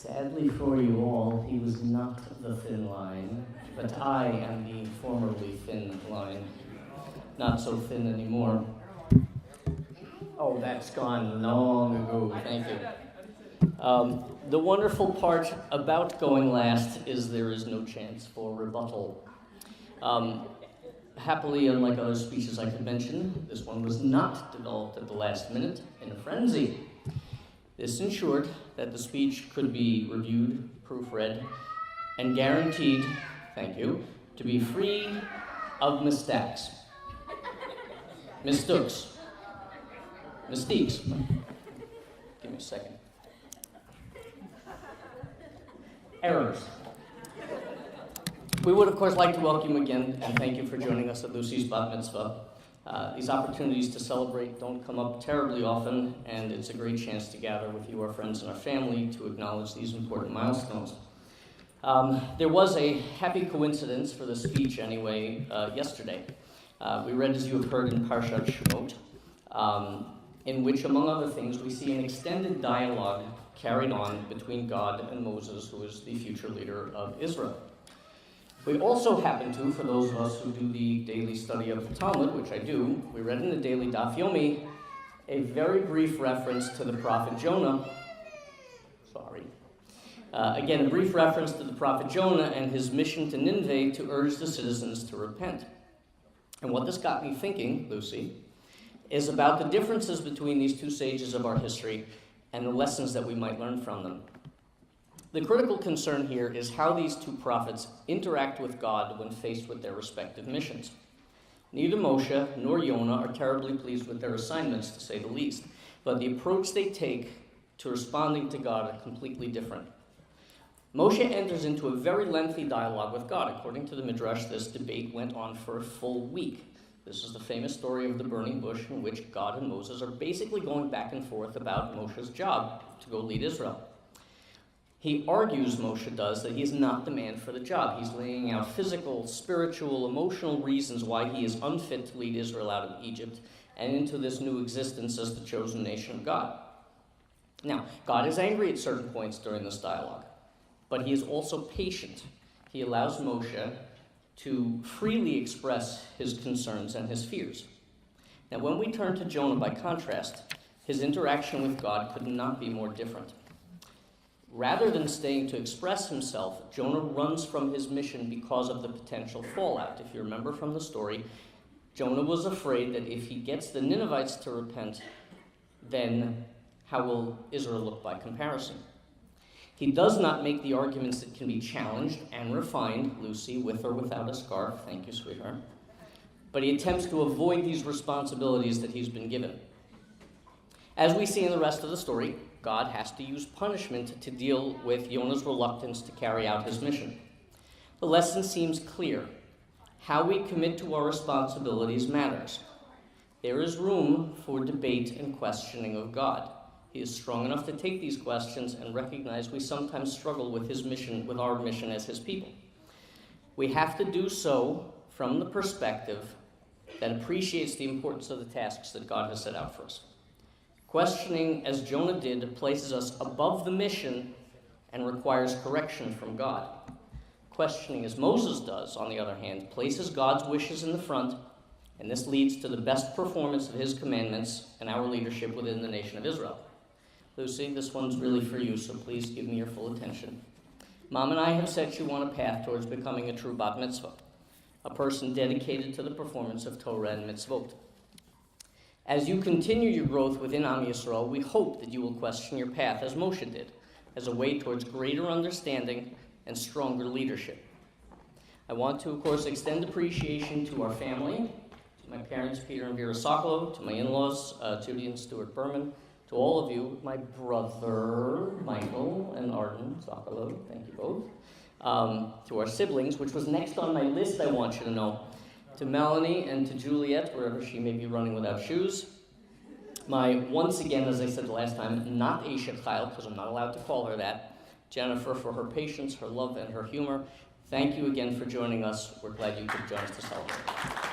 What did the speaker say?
Sadly for you all, he was not the thin line, but I am the formerly thin line. Not so thin anymore. Oh, that's gone long ago, thank you. The wonderful part about going last is there is no chance for rebuttal. Happily, unlike other speeches I could mention, this one was not developed at the last minute in a frenzy. This ensured that the speech could be reviewed, proofread, and guaranteed, thank you, to be free of mistakes. Mistakes. Mistakes. Give me a second. Errors. We would, of course, like to welcome you again and thank you for joining us at Lucy's Bat Mitzvah. These opportunities to celebrate don't come up terribly often, and it's a great chance to gather with you, our friends and our family, to acknowledge these important milestones. There was a happy coincidence for the speech, anyway, yesterday. We read, as you have heard, in Parshat Shemot, in which, among other things, we see an extended dialogue carried on between God and Moses, who is the future leader of Israel. We also happen to, for those of us who do the daily study of the Talmud, which I do, we read in the daily Daf Yomi a very brief reference to the prophet Jonah. Again, a brief reference to the prophet Jonah and his mission to Nineveh to urge the citizens to repent. And what this got me thinking, Lucy, is about the differences between these two sages of our history and the lessons that we might learn from them. The critical concern here is how these two prophets interact with God when faced with their respective missions. Neither Moshe nor Yonah are terribly pleased with their assignments, to say the least, but the approach they take to responding to God are completely different. Moshe enters into a very lengthy dialogue with God. According to the Midrash, this debate went on for a full week. This is the famous story of the burning bush in which God and Moses are basically going back and forth about Moshe's job to go lead Israel. He argues, Moshe does, that he is not the man for the job. He's laying out physical, spiritual, emotional reasons why he is unfit to lead Israel out of Egypt and into this new existence as the chosen nation of God. Now, God is angry at certain points during this dialogue, but he is also patient. He allows Moshe to freely express his concerns and his fears. Now, when we turn to Jonah, by contrast, his interaction with God could not be more different. Rather than staying to express himself, Jonah runs from his mission because of the potential fallout. If you remember from the story, Jonah was afraid that if he gets the Ninevites to repent, then how will Israel look by comparison? He does not make the arguments that can be challenged and refined, Lucy, with or without a scarf. Thank you, sweetheart. But he attempts to avoid these responsibilities that he's been given. As we see in the rest of the story, God has to use punishment to deal with Jonah's reluctance to carry out his mission. The lesson seems clear. How we commit to our responsibilities matters. There is room for debate and questioning of God. He is strong enough to take these questions and recognize we sometimes struggle with his mission, with our mission as his people. We have to do so from the perspective that appreciates the importance of the tasks that God has set out for us. Questioning, as Jonah did, places us above the mission and requires correction from God. Questioning, as Moses does, on the other hand, places God's wishes in the front, and this leads to the best performance of his commandments and our leadership within the nation of Israel. Lucy, this one's really for you, so please give me your full attention. Mom and I have set you on a path towards becoming a true bat mitzvah, a person dedicated to the performance of Torah and mitzvot. As you continue your growth within Am Yisrael, we hope that you will question your path as Moshe did, as a way towards greater understanding and stronger leadership. I want to, of course, extend appreciation to our family, to my parents, Peter and Vera Sokolow, to my in-laws, Judy and Stuart Berman, to all of you, my brother, Michael and Arden Sokolow, thank you both, to our siblings, which was next on my list, I want you to know, to Melanie and to Juliet, wherever she may be running without shoes. Once again, as I said the last time, not Eshet Chayil, because I'm not allowed to call her that, Jennifer, for her patience, her love, and her humor. Thank you again for joining us. We're glad you could join us to celebrate.